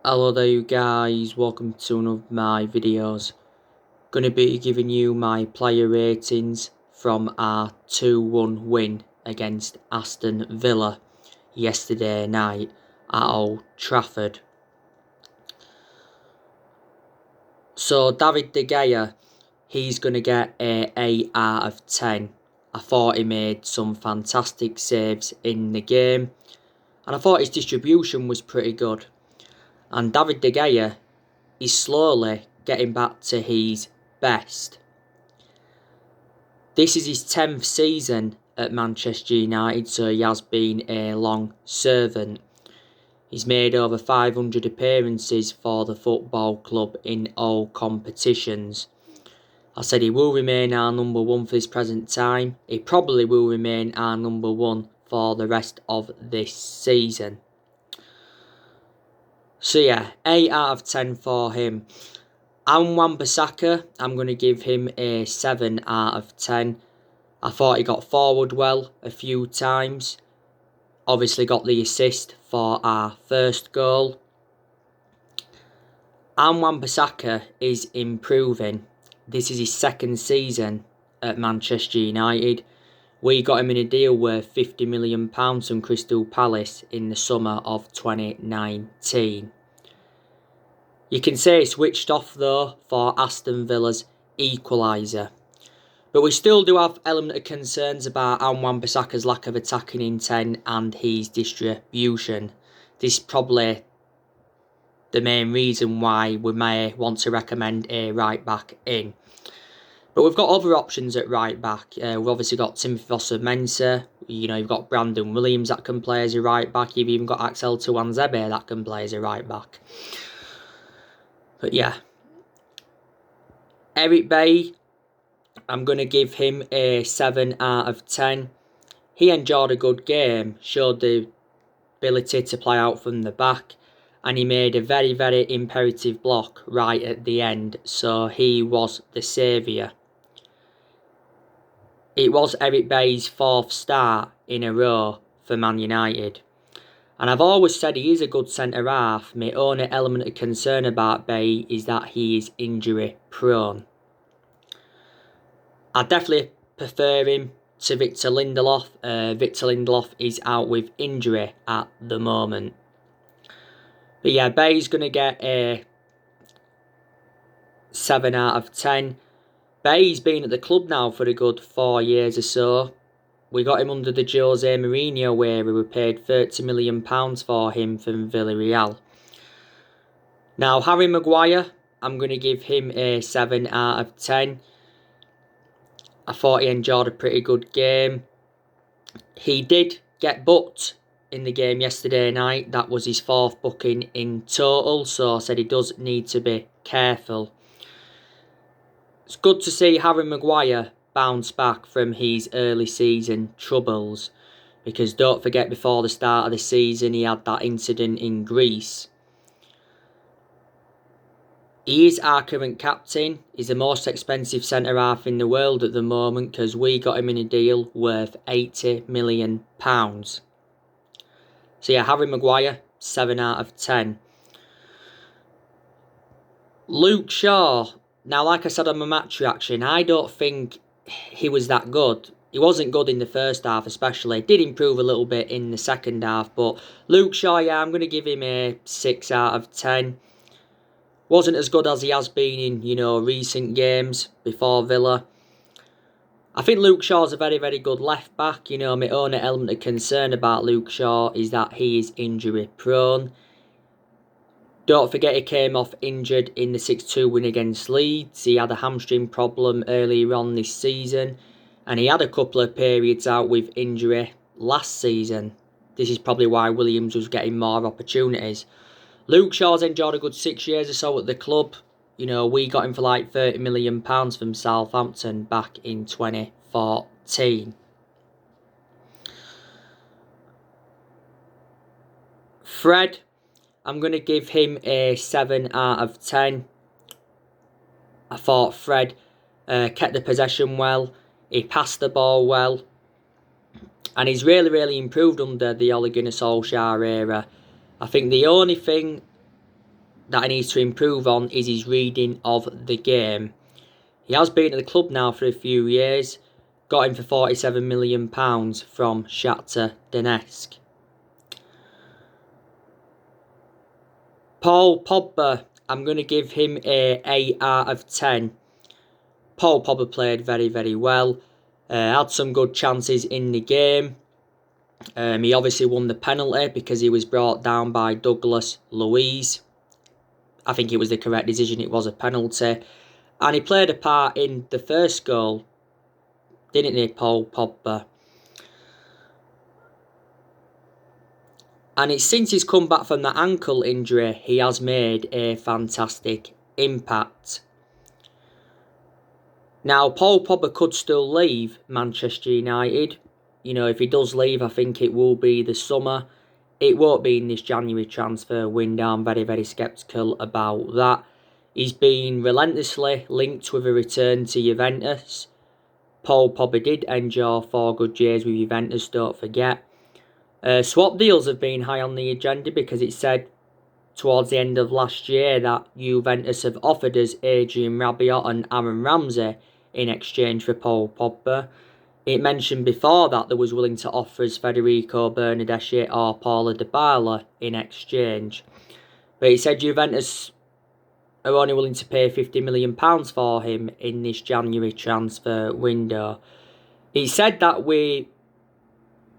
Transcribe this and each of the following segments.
Hello there you guys, welcome to one of my videos. Gonna be giving you my player ratings from our 2-1 win against Aston Villa yesterday night at Old Trafford. So David De Gea, he's gonna get a 8 out of 10. I thought he made some fantastic saves in the game and I thought his distribution was pretty good. And David De Gea is slowly getting back to his best. This is his 10th season at Manchester United, so he has been a long servant. He's made over 500 appearances for the football club in all competitions. I said he will remain our number one for this present time. He probably will remain our number one for the rest of this season. So yeah, 8 out of 10 for him. Wan-Bissaka, I'm going to give him a 7 out of 10. I thought he got forward well a few times. Obviously got the assist for our first goal. Wan-Bissaka is improving. This is his second season at Manchester United. We got him in a deal worth £50 million from Crystal Palace in the summer of 2019. You can say he switched off though for Aston Villa's equaliser. But we still do have element of concerns about Wan-Bissaka's lack of attacking intent and his distribution. This is probably the main reason why we may want to recommend a right back in. But we've got other options at right back. We've obviously got Timothy Fosu-Mensah. You've got Brandon Williams that can play as a right back. You've even got Axel Tuanzebe that can play as a right back. But yeah, Eric Bailly, I'm going to give him a 7 out of 10. He enjoyed a good game, showed the ability to play out from the back, and he made a very, very imperative block right at the end, so he was the saviour. It was Eric Bailly's 4th start in a row for Man United. And I've always said he is a good centre-half. My only element of concern about Bailly is that he is injury prone. I definitely prefer him to Victor Lindelof. Victor Lindelof is out with injury at the moment. But yeah, Bailly's going to get a 7 out of 10. Bailly's been at the club now for a good 4 years or so. We got him under the Jose Mourinho era. We paid £30 million for him from Villarreal. Now, Harry Maguire, I'm going to give him a 7 out of 10. I thought he enjoyed a pretty good game. He did get booked in the game yesterday night. That was his 4th booking in total, so I said he does need to be careful. It's good to see Harry Maguire bounce back from his early season troubles, because don't forget, before the start of the season he had that incident in Greece. He is our current captain. He's the most expensive centre-half in the world at the moment, because we got him in a deal worth £80 million. So yeah, Harry Maguire, 7 out of 10. Luke Shaw. Now, like I said on my match reaction, I don't think he was that good. He wasn't good in the first half especially. Did improve a little bit in the second half. But Luke Shaw, yeah, I'm going to give him a 6 out of 10. Wasn't as good as he has been in, recent games before Villa. I think Luke Shaw's a very, very good left back. My only element of concern about Luke Shaw is that he is injury prone. Don't forget he came off injured in the 6-2 win against Leeds. He had a hamstring problem earlier on this season. And he had a couple of periods out with injury last season. This is probably why Williams was getting more opportunities. Luke Shaw's enjoyed a good 6 years or so at the club. We got him for like £30 million from Southampton back in 2014. Fred, I'm going to give him a 7 out of 10. I thought Fred kept the possession well. He passed the ball well. And he's really, really improved under the Ole Gunnar Solskjaer era. I think the only thing that he needs to improve on is his reading of the game. He has been at the club now for a few years. Got him for £47 million from Shakhtar Donetsk. Paul Pogba, I'm going to give him a 8 out of 10. Paul Pogba played very, very well. Had some good chances in the game. He obviously won the penalty because he was brought down by Douglas Luiz. I think it was the correct decision. It was a penalty. And he played a part in the first goal, didn't he, Paul Pogba? And it's since he's come back from that ankle injury, he has made a fantastic impact. Now, Paul Pogba could still leave Manchester United. You know, if he does leave, I think it will be the summer. It won't be in this January transfer window. I'm very, very sceptical about that. He's been relentlessly linked with a return to Juventus. Paul Pogba did endure 4 good years with Juventus, don't forget. Swap deals have been high on the agenda because it said towards the end of last year that Juventus have offered us Adrian Rabiot and Aaron Ramsey in exchange for Paul Pogba. It mentioned before that they was willing to offer us Federico Bernardeschi or Paulo Dybala in exchange. But it said Juventus are only willing to pay £50 million for him in this January transfer window. It said that we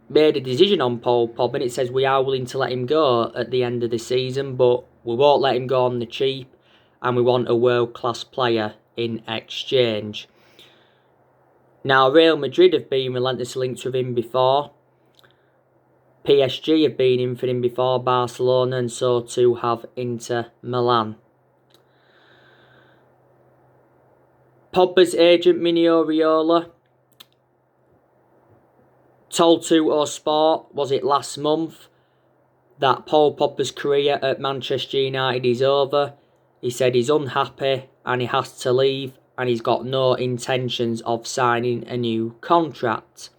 made a decision on Paul Pogba, and it says we are willing to let him go at the end of the season, but we won't let him go on the cheap, and we want a world-class player in exchange. Now, Real Madrid have been relentlessly linked with him before. PSG have been in for him before, Barcelona, and so too have Inter Milan. Pogba's agent, Mino Raiola, told Tuttosport, was it last month, that Paul Pogba's career at Manchester United is over. He said he's unhappy and he has to leave, and he's got no intentions of signing a new contract.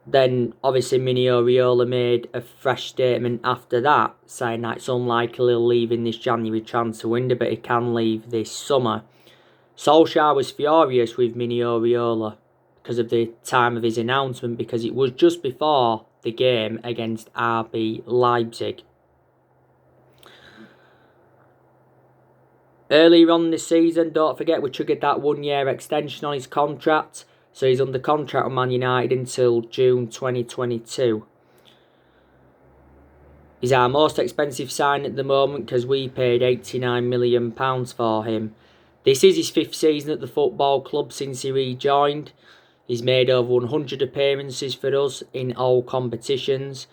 Then obviously Mino Raiola made a fresh statement after that, saying that it's unlikely he'll leave in this January transfer window, but he can leave this summer. Solskjaer was furious with Mino Raiola because of the time of his announcement, because it was just before the game against RB Leipzig. Earlier on this season, don't forget, we triggered that 1-year extension on his contract, so he's under contract with Man United until June 2022. He's our most expensive sign at the moment because we paid £89 million for him. This is his 5th season at the football club since he rejoined. He's made over 100 appearances for us in all competitions,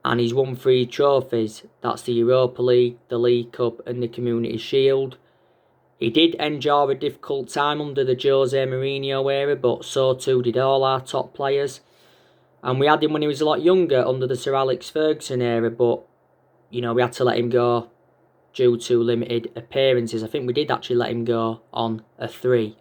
and he's won 3 trophies. That's the Europa League, the League Cup and the Community Shield. He did endure a difficult time under the Jose Mourinho era, but so too did all our top players. And we had him when he was a lot younger under the Sir Alex Ferguson era, but you know, we had to let him go due to limited appearances. I think we did actually let him go on a 3.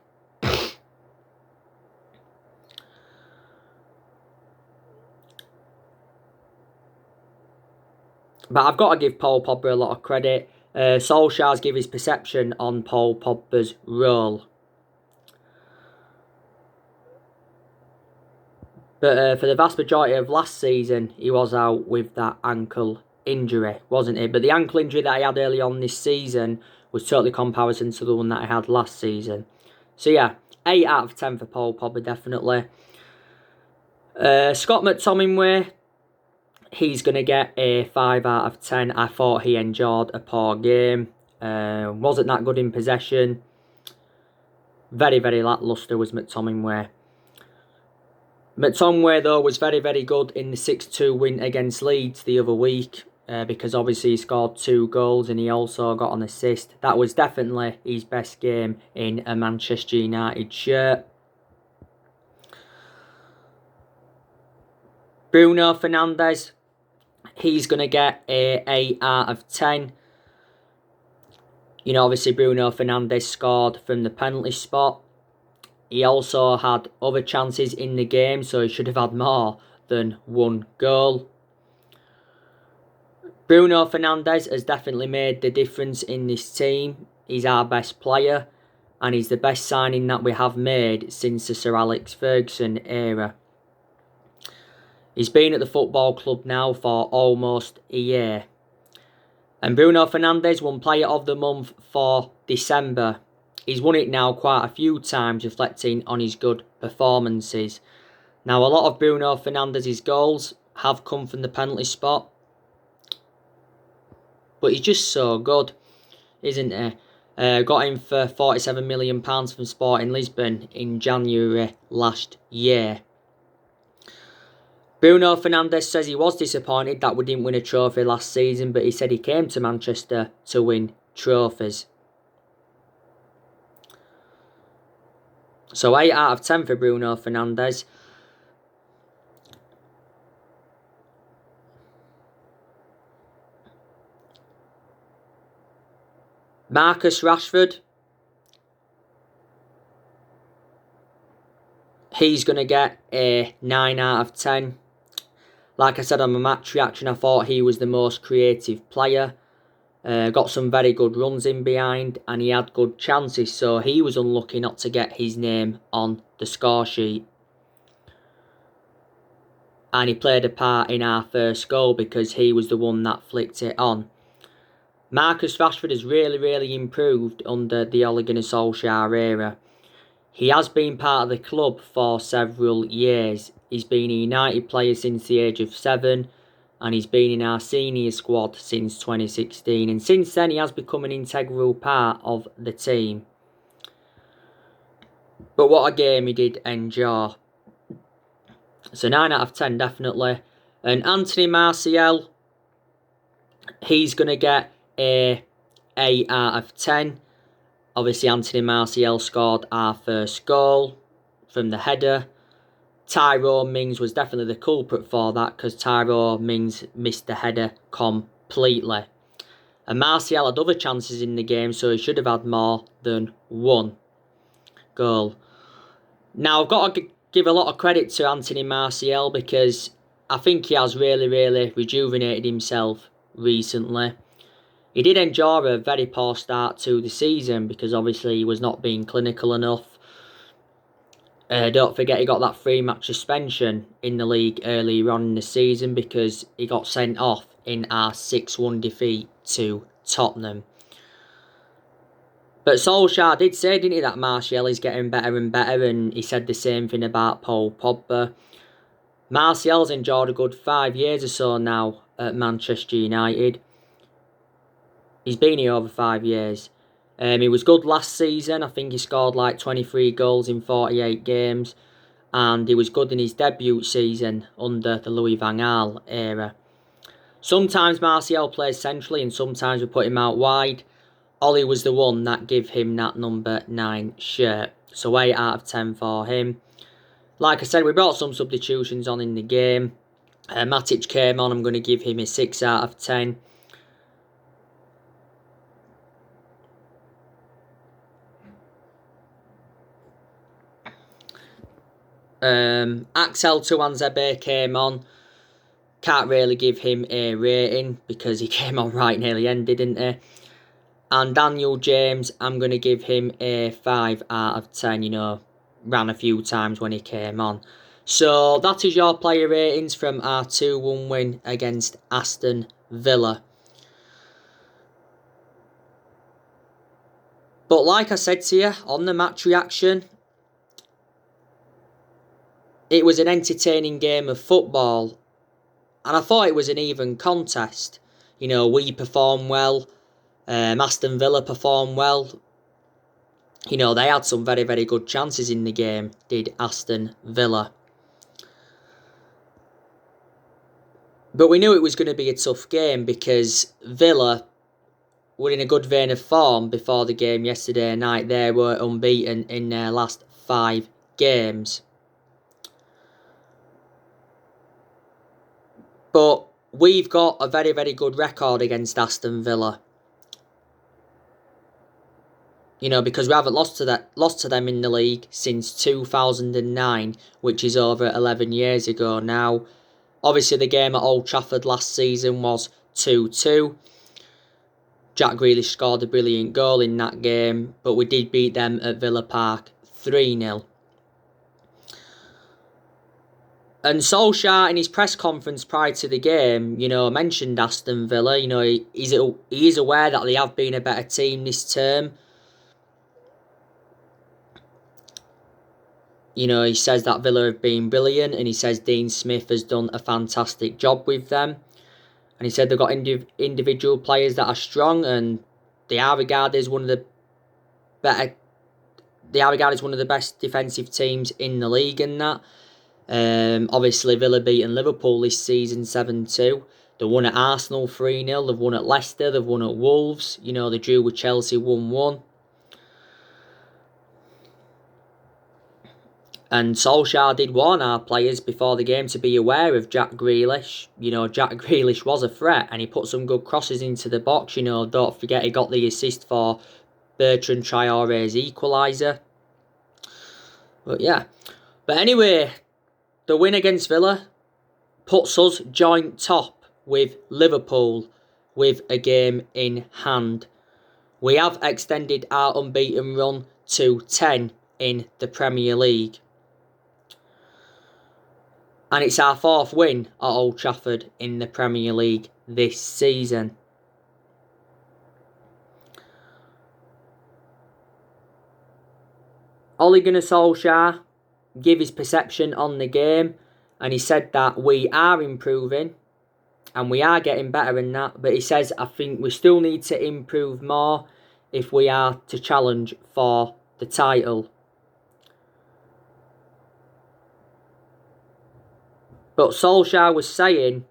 But I've got to give Paul Pogba a lot of credit. Solskjaer's give his perception on Paul Pogba's role. But for the vast majority of last season, he was out with that ankle injury, wasn't he? But the ankle injury that he had early on this season was totally comparison to the one that he had last season. So yeah, 8 out of 10 for Paul Pogba, definitely. Scott McTominay, he's going to get a 5 out of 10. I thought he endured a poor game. Wasn't that good in possession. Very, very lacklustre was McTominay. McTominay, though, was very, very good in the 6-2 win against Leeds the other week. Because obviously he scored 2 goals and he also got an assist. That was definitely his best game in a Manchester United shirt. Bruno Fernandes, he's going to get a 8 out of 10. You know, obviously Bruno Fernandes scored from the penalty spot. He also had other chances in the game, so he should have had more than 1 goal. Bruno Fernandes has definitely made the difference in this team. He's our best player, and he's the best signing that we have made since the Sir Alex Ferguson era. He's been at the football club now for almost a year. And Bruno Fernandes won Player of the Month for December. He's won it now quite a few times, reflecting on his good performances. Now, a lot of Bruno Fernandes' goals have come from the penalty spot. But he's just so good, isn't he? Got him for £47 million from Sporting Lisbon in January last year. Bruno Fernandes says he was disappointed that we didn't win a trophy last season, but he said he came to Manchester to win trophies. So 8 out of 10 for Bruno Fernandes. Marcus Rashford. He's going to get a 9 out of 10. Like I said on my match reaction, I thought he was the most creative player. Got some very good runs in behind, and he had good chances, so he was unlucky not to get his name on the score sheet. And he played a part in our first goal because he was the one that flicked it on. Marcus Rashford has really improved under the Ole Gunnar Solskjaer era. He has been part of the club for several years. He's been a United player since the age of 7, and he's been in our senior squad since 2016. And since then, he has become an integral part of the team. But what a game he did endure. So 9 out of 10, definitely. And Anthony Martial, he's going to get a 8 out of 10. Obviously, Anthony Martial scored our first goal from the header. Tyrone Mings was definitely the culprit for that because Tyrone Mings missed the header completely. And Martial had other chances in the game, so he should have had more than one goal. Now, I've got to give a lot of credit to Anthony Martial because I think he has really rejuvenated himself recently. He did endure a very poor start to the season because obviously he was not being clinical enough. Don't forget he got that 3-match suspension in the league earlier on in the season because he got sent off in our 6-1 defeat to Tottenham. But Solskjaer did say, didn't he, that Martial is getting better and better, and he said the same thing about Paul Pogba. Martial's enjoyed a good 5 years or so now at Manchester United. He's been here over 5 years. He was good last season. I think he scored like 23 goals in 48 games. And he was good in his debut season under the Louis van Gaal era. Sometimes Martial plays centrally and sometimes we put him out wide. Ollie was the one that gave him that number 9 shirt. So 8 out of 10 for him. Like I said, we brought some substitutions on in the game. Matic came on. I'm going to give him a 6 out of 10. Axel Tuanzebe came on. Can't really give him a rating because he came on right near the end, didn't he? And Daniel James, I'm going to give him a 5 out of 10. You know, ran a few times when he came on. So that is your player ratings from our 2-1 win against Aston Villa. But like I said to you on the match reaction, it was an entertaining game of football. And I thought it was an even contest. You know, we performed well. Aston Villa performed well. You know, they had some very good chances in the game, did Aston Villa. But we knew it was going to be a tough game because Villa were in a good vein of form before the game yesterday night. They were unbeaten in their last 5 games. But we've got a very good record against Aston Villa. You know, because we haven't lost to them in the league since 2009, which is over 11 years ago now. Obviously, the game at Old Trafford last season was 2-2. Jack Grealish scored a brilliant goal in that game, but we did beat them at Villa Park 3-0. And Solskjaer, in his press conference prior to the game, mentioned Aston Villa. He is aware that they have been a better team this term. He says that Villa have been brilliant, and he says Dean Smith has done a fantastic job with them. And he said they've got individual players that are strong, and they are regarded as one of the better. They are regarded as one of the best defensive teams in the league, and that. Obviously, Villa beaten Liverpool this season 7-2. They won at Arsenal 3-0. They've won at Leicester. They've won at Wolves. They drew with Chelsea 1-1. And Solskjaer did warn our players before the game to be aware of Jack Grealish. Jack Grealish was a threat, and he put some good crosses into the box. Don't forget he got the assist for Bertrand Traore's equaliser. But anyway, the win against Villa puts us joint top with Liverpool with a game in hand. We have extended our unbeaten run to 10 in the Premier League. And it's our 4th win at Old Trafford in the Premier League this season. Ole Gunnar Solskjaer gave his perception on the game, and he said that we are improving and we are getting better in that, but he says I think we still need to improve more if we are to challenge for the title. But Solskjaer was saying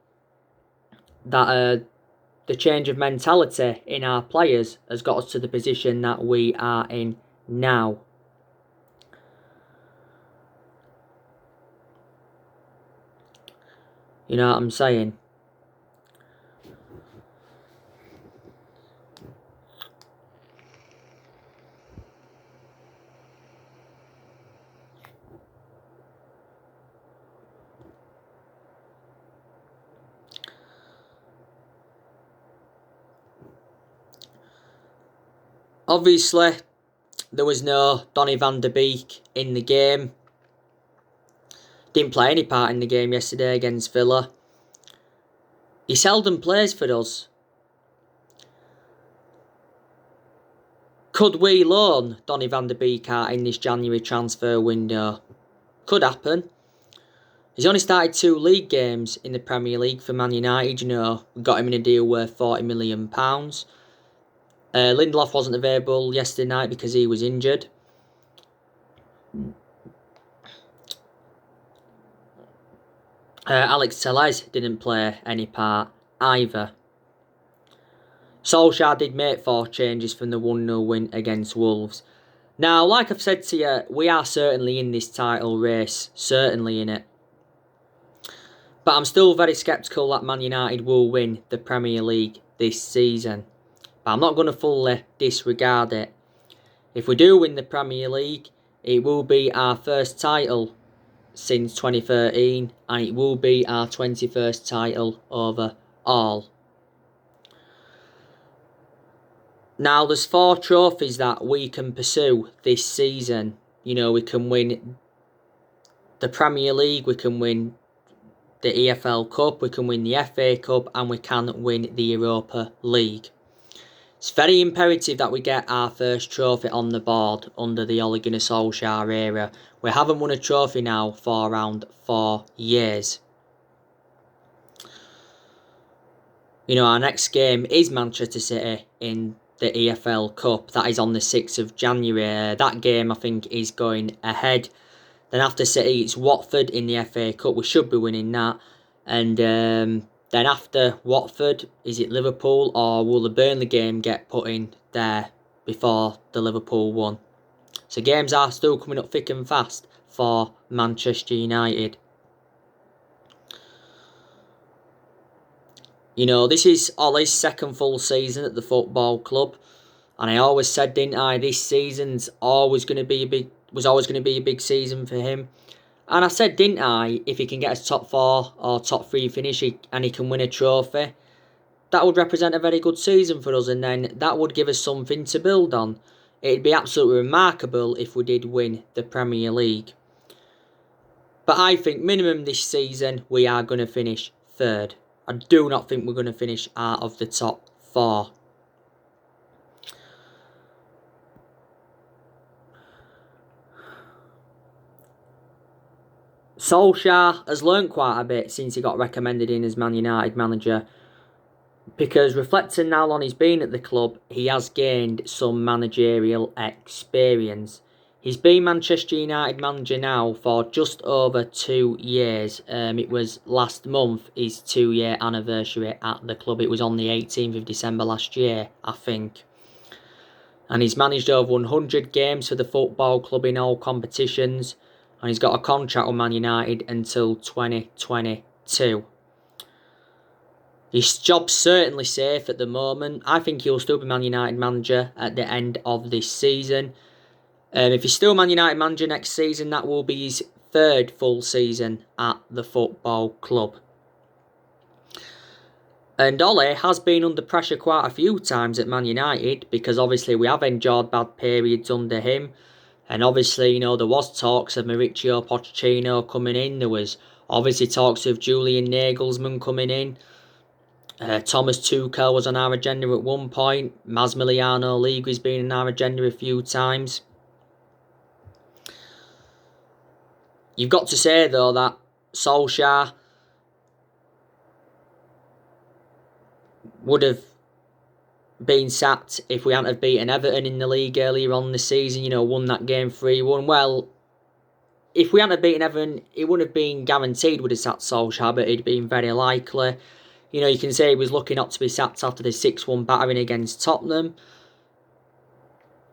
that the change of mentality in our players has got us to the position that we are in now. You know what I'm saying? Obviously, there was no Donny van de Beek in the game. Didn't play any part in the game yesterday against Villa. He seldom plays for us. Could we loan Donny van de Beek out in this January transfer window? Could happen. He's only started 2 league games in the Premier League for Man United. We got him in a deal worth £40 million. Lindelof wasn't available yesterday night because he was injured. Alex Telles didn't play any part either. Solskjaer did make 4 changes from the 1-0 win against Wolves. Now, like I've said to you, we are certainly in this title race. Certainly in it. But I'm still very sceptical that Man United will win the Premier League this season. But I'm not going to fully disregard it. If we do win the Premier League, it will be our first title since 2013, and it will be our 21st title overall. Now, there's 4 trophies that we can pursue this season. We can win the Premier League, we can win the EFL Cup, we can win the FA Cup, and we can win the Europa League. It's very imperative that we get our first trophy on the board under the Ole Gunnar Solskjaer era. We haven't won a trophy now for around 4 years. Our next game is Manchester City in the EFL Cup. That is on the 6th of January. That game, I think, is going ahead. Then after City, it's Watford in the FA Cup. We should be winning that. And then after Watford, is it Liverpool, or will the Burnley game get put in there before the Liverpool one? So games are still coming up thick and fast for Manchester United. This is Ole's second full season at the football club, and I always said, didn't I, this season's always going to be a big season for him. And I said, didn't I, if he can get a top 4 or top 3 finish and he can win a trophy, that would represent a very good season for us, and then that would give us something to build on. It'd be absolutely remarkable if we did win the Premier League. But I think minimum this season we are going to finish third. I do not think we're going to finish out of the top 4. Solskjaer has learnt quite a bit since he got recommended in as Man United manager, because reflecting now on he's been at the club, he has gained some managerial experience. He's been Manchester United manager now for just over 2 years. It was last month his 2-year anniversary at the club. It was on the 18th of December last year, I think. And he's managed over 100 games for the football club in all competitions. And he's got a contract with Man United until 2022. His job's certainly safe at the moment. I think he'll still be Man United manager at the end of this season. If he's still Man United manager next season, that will be his 3rd full season at the football club. And Ole has been under pressure quite a few times at Man United, because obviously we have endured bad periods under him. And obviously, there was talks of Mauricio Pochettino coming in. There was obviously talks of Julian Nagelsmann coming in. Thomas Tuchel was on our agenda at one point. Massimiliano Allegri's been on our agenda a few times. You've got to say, though, that Solskjaer would have been sacked if we hadn't have beaten Everton in the league earlier on in the season, won that game 3-1. Well, if we hadn't have beaten Everton, it wouldn't have been guaranteed would have sacked Solskjaer, but it'd been very likely. You can say he was lucky not to be sacked after the 6-1 battering against Tottenham.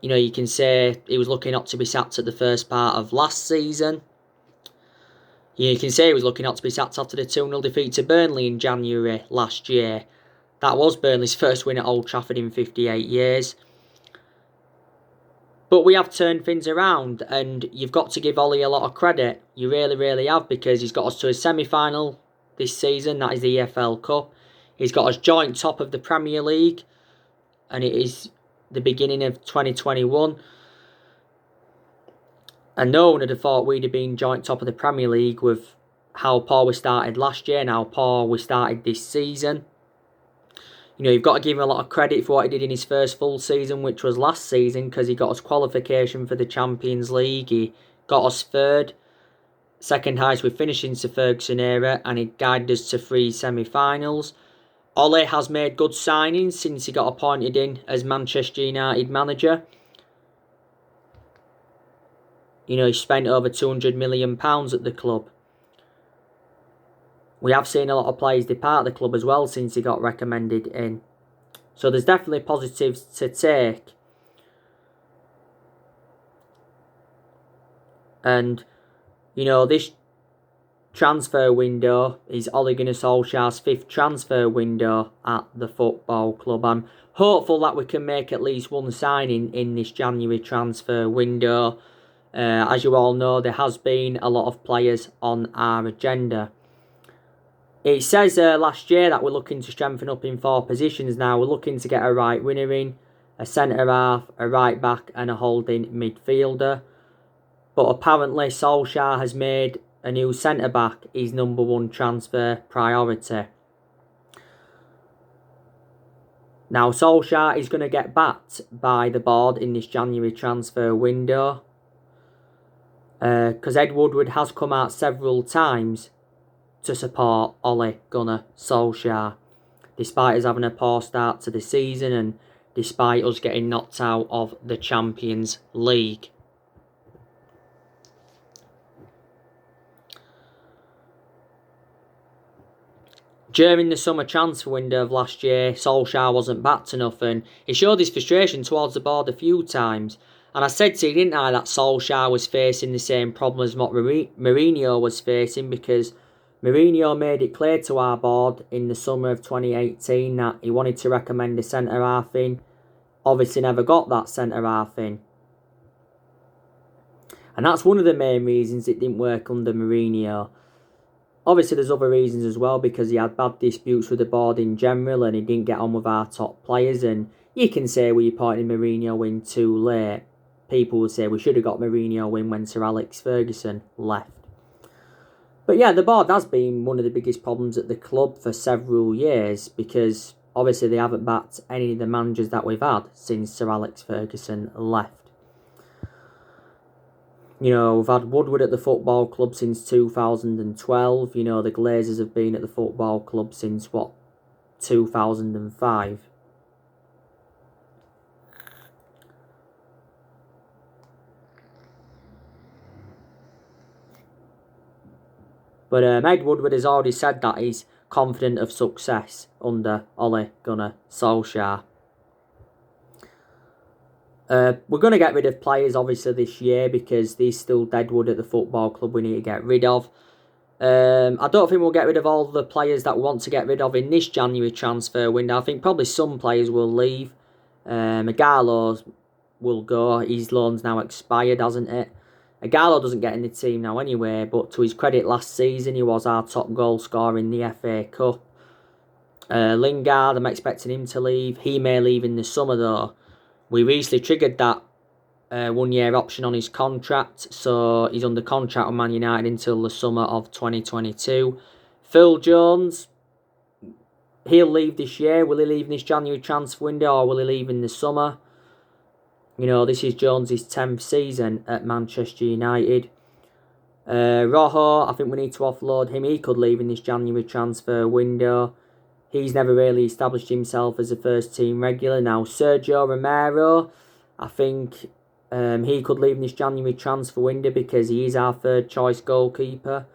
You can say he was lucky not to be sacked at the first part of last season. You can say he was lucky not to be sacked after the 2-0 defeat to Burnley in January last year. That was Burnley's first win at Old Trafford in 58 years. But we have turned things around, and you've got to give Ollie a lot of credit. You really, really have, because he's got us to a semi-final this season. That is the EFL Cup. He's got us joint top of the Premier League, and it is the beginning of 2021. And no one would have thought we'd have been joint top of the Premier League with how poor we started last year and how poor we started this season. You've got to give him a lot of credit for what he did in his first full season, which was last season, because he got us qualification for the Champions League. He got us 3rd, second highest we finished in the Ferguson era, and he guided us to 3 semi-finals. Ole has made good signings since he got appointed in as Manchester United manager. He spent over £200 million at the club. We have seen a lot of players depart the club as well since he got recommended in. So there's definitely positives to take. And, this transfer window is Ole Gunnar Solskjaer's 5th transfer window at the football club. I'm hopeful that we can make at least one signing in this January transfer window. As you all know, there has been a lot of players on our agenda. It says last year that we're looking to strengthen up in 4 positions now. We're looking to get a right winger in, a centre-half, a right-back and a holding midfielder. But apparently Solskjaer has made a new centre-back his number 1 transfer priority. Now Solskjaer is going to get backed by the board in this January transfer window. Because Ed Woodward has come out several times to support Ole Gunnar Solskjaer, despite us having a poor start to the season and despite us getting knocked out of the Champions League. During the summer transfer window of last year, Solskjaer wasn't backed enough, and he showed his frustration towards the board a few times. And I said to you, didn't I, that Solskjaer was facing the same problem as what Mourinho was facing, because Mourinho made it clear to our board in the summer of 2018 that he wanted to recommend a centre-half in. Obviously never got that centre-half in. And that's one of the main reasons it didn't work under Mourinho. Obviously, there's other reasons as well, because he had bad disputes with the board in general and he didn't get on with our top players. And you can say, well, you're pointing Mourinho in too late. People will say we should have got Mourinho in when Sir Alex Ferguson left. But yeah, the board has been one of the biggest problems at the club for several years, because obviously they haven't backed any of the managers that we've had since Sir Alex Ferguson left. You know, we've had Woodward at the football club since 2012. You know, the Glazers have been at the football club since, 2005. But Ed Woodward has already said that he's confident of success under Ole Gunnar Solskjaer. We're going to get rid of players, obviously, this year, because there's still deadwood at the football club we need to get rid of. I don't think we'll get rid of all the players that we want to get rid of in this January transfer window. I think probably some players will leave. Igalo will go. His loan's now expired, hasn't it? Igalo doesn't get in the team now anyway, but to his credit, last season he was our top goal scorer in the FA Cup. Lingard, I'm expecting him to leave. He may leave in the summer though. We recently triggered that 1 year option on his contract, so he's under contract with Man United until the summer of 2022. Phil Jones, he'll leave this year. Will he leave in this January transfer window, or will he leave in the summer? You know, this is Jones' 10th season at Manchester United. Rojo, I think we need to offload him. He could leave in this January transfer window. He's never really established himself as a first team regular. Now, Sergio Romero, I think he could leave in this January transfer window because he is our third choice goalkeeper.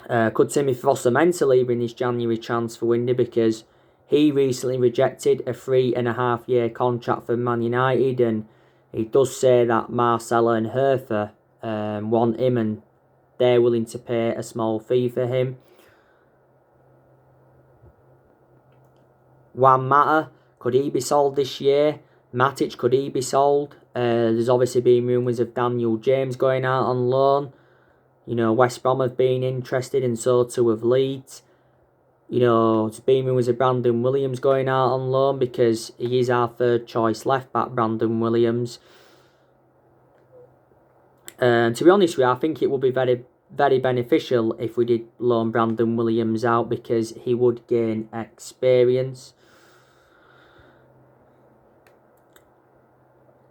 Could Timmy Fossa-Mensah leave in this January transfer window because he recently rejected a 3.5 year contract for Man United, and he does say that Marcelo and Hertha want him and they're willing to pay a small fee for him. Juan Mata, could he be sold this year? Matic, could he be sold? There's obviously been rumours of Daniel James going out on loan. You know, West Brom have been interested, and so too have Leeds. You know, there's been rumours of Brandon Williams going out on loan because he is our third choice left back, Brandon Williams. To be honest with you, I think it would be very, very beneficial if we did loan Brandon Williams out, because he would gain experience.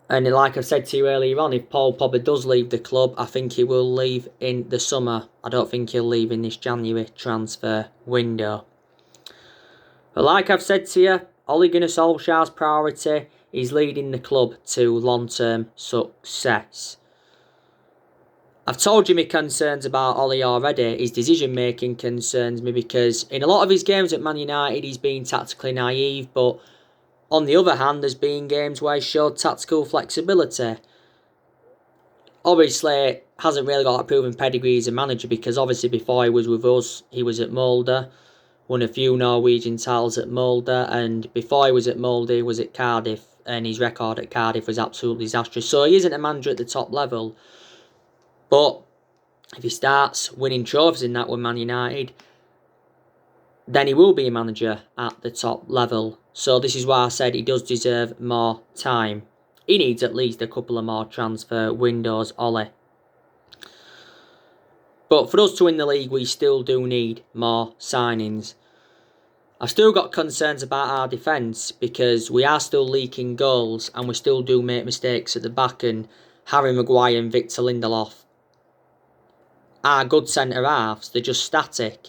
And like I said to you earlier on, if Paul Pogba does leave the club, I think he will leave in the summer. I don't think he'll leave in this January transfer window. But like I've said to you, Ole Gunnar Solskjaer's priority is leading the club to long-term success. I've told you my concerns about Ole already. His decision-making concerns me because in a lot of his games at Man United, he's been tactically naive, but on the other hand, there's been games where he showed tactical flexibility. Obviously, hasn't really got a proven pedigree as a manager, because obviously before he was with us, he was at Molde, won a few Norwegian titles at Molde, and before he was at Molde, he was at Cardiff, and his record at Cardiff was absolutely disastrous. So he isn't a manager at the top level. But if he starts winning trophies in that with Man United, then he will be a manager at the top level. So this is why I said he does deserve more time. He needs at least a couple of more transfer windows, Ole. But for us to win the league, we still do need more signings. I've still got concerns about our defence, because we are still leaking goals and we still do make mistakes at the back, and Harry Maguire and Victor Lindelof are good centre-halves. They're just static.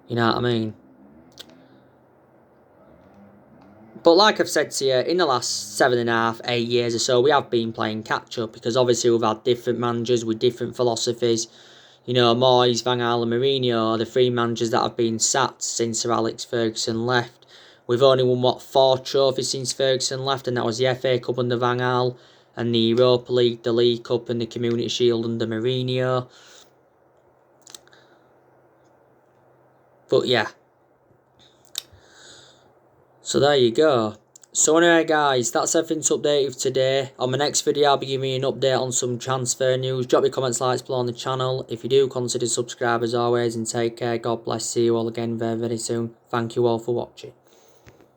You know what I mean? But like I've said to you, in the last 7.5, 8 years or so, we have been playing catch-up, because obviously we've had different managers with different philosophies. You know, Moyes, Van Gaal and Mourinho are the three managers that have been sacked since Sir Alex Ferguson left. We've only won, 4 trophies since Ferguson left, and that was the FA Cup under Van Gaal, and the Europa League, the League Cup and the Community Shield under Mourinho. But yeah. So there you go. So anyway guys, that's everything to update you today. On my next video I'll be giving you an update on some transfer news. Drop your comments, likes below on the channel. If you do, consider subscribe as always, and take care. God bless. See you all again very, very soon. Thank you all for watching.